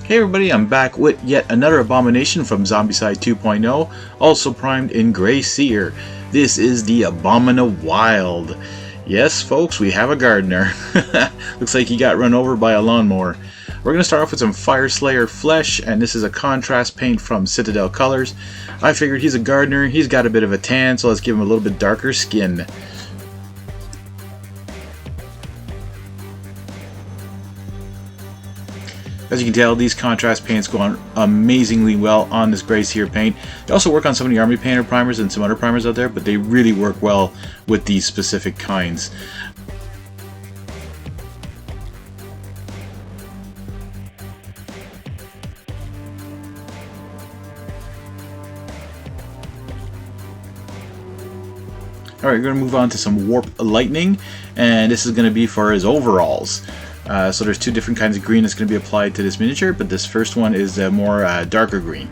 Hey everybody, I'm back with yet another abomination from Zombicide 2.0, also primed in Gray Seer. This is the Abominawild. Yes folks, we have a gardener. Looks like he got run over by a lawnmower. We're going to start off with some Fire Slayer flesh, and this is a contrast paint from Citadel Colors. I figured he's a gardener, he's got a bit of a tan, so let's give him a little bit darker skin. As you can tell, these contrast paints go on amazingly well on this Gray Seer paint. They also work on some of the Army Painter primers and some other primers out there, but they really work well with these specific kinds. Alright, we're going to move on to some Warp Lightning, and this is going to be for his overalls. So there's two different kinds of green that's going to be applied to this miniature, but this first one is more darker green.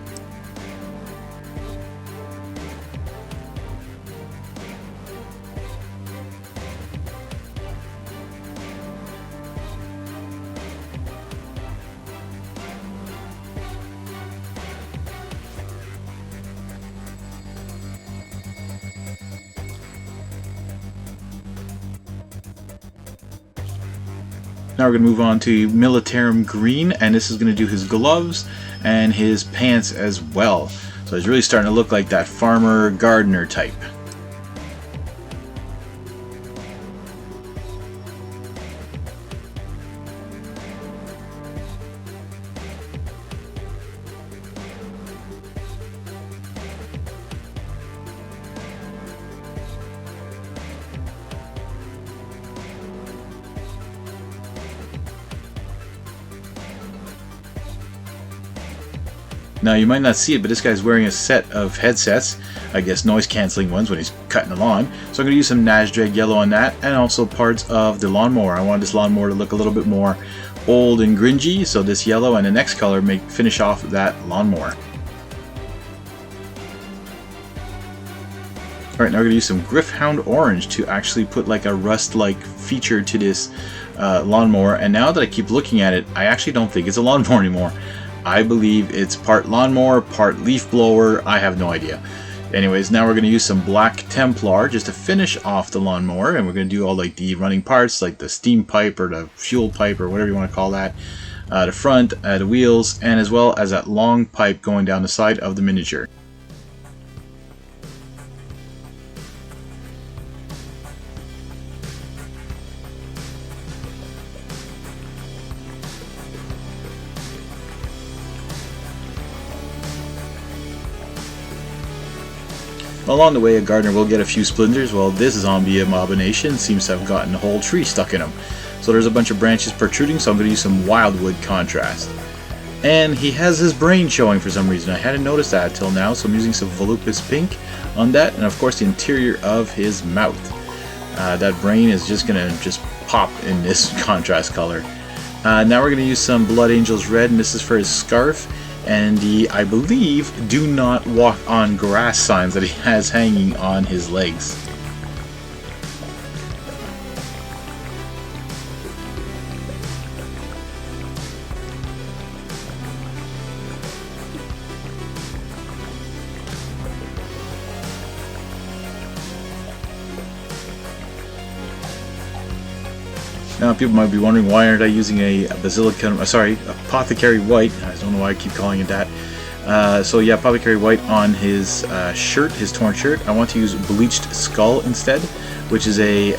Now we're going to move on to Militarum Green, and this is going to do his gloves and his pants as well. So it's really starting to look like that farmer gardener type. Now you might not see it, but this guy's wearing a set of headsets, I guess noise cancelling ones when he's cutting the lawn. So I'm going to use some Nazdreg yellow on that, and also parts of the lawnmower. I want this lawnmower to look a little bit more old and grungy, so this yellow and the next color may finish off that lawnmower. Alright, now we're going to use some Gryph-hound Orange to actually put like a rust-like feature to this lawnmower, and now that I keep looking at it, I actually don't think it's a lawnmower anymore. I believe it's part lawnmower, part leaf blower, I have no idea. Anyways, now we're going to use some Black Templar just to finish off the lawnmower, and we're going to do all like the running parts, like the steam pipe or the fuel pipe or whatever you want to call that, the front, the wheels, and as well as that long pipe going down the side of the miniature. Along the way, a gardener will get a few splinters. Well, this zombie abomination seems to have gotten a whole tree stuck in him. So there's a bunch of branches protruding, so I'm going to use some wildwood contrast. And he has his brain showing for some reason. I hadn't noticed that until now, so I'm using some volupus pink on that, and of course the interior of his mouth. That brain is just going to pop in this contrast color. Now we're going to use some Blood Angels red, and this is for his scarf. And the, I believe, do not walk on grass signs that he has hanging on his legs. Now people might be wondering, why aren't I using a Apothecary White? I don't know why I keep calling it that. So yeah, Apothecary White on his shirt, his torn shirt. I want to use Bleached Skull instead, which is a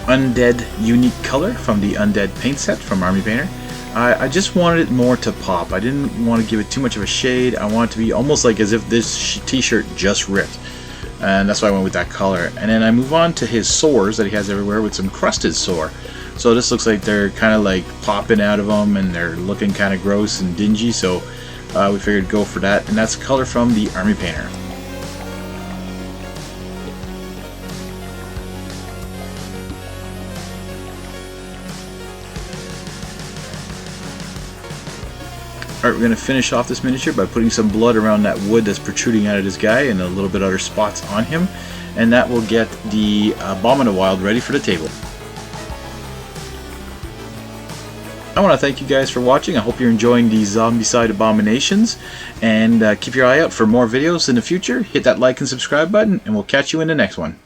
undead unique color from the Undead paint set from Army Painter. I just wanted it more to pop. I didn't want to give it too much of a shade. I want it to be almost like as if this t-shirt just ripped. And that's why I went with that color. And then I move on to his sores that he has everywhere with some crusted sore. So this looks like they're kind of like popping out of them, and they're looking kind of gross and dingy, so we figured go for that. And that's color from the Army Painter. Alright, we're going to finish off this miniature by putting some blood around that wood that's protruding out of this guy and a little bit other spots on him, and that will get the Abominawild ready for the table. I want to thank you guys for watching. I hope you're enjoying these Zombicide abominations, and keep your eye out for more videos in the future. Hit that like and subscribe button, and we'll catch you in the next one.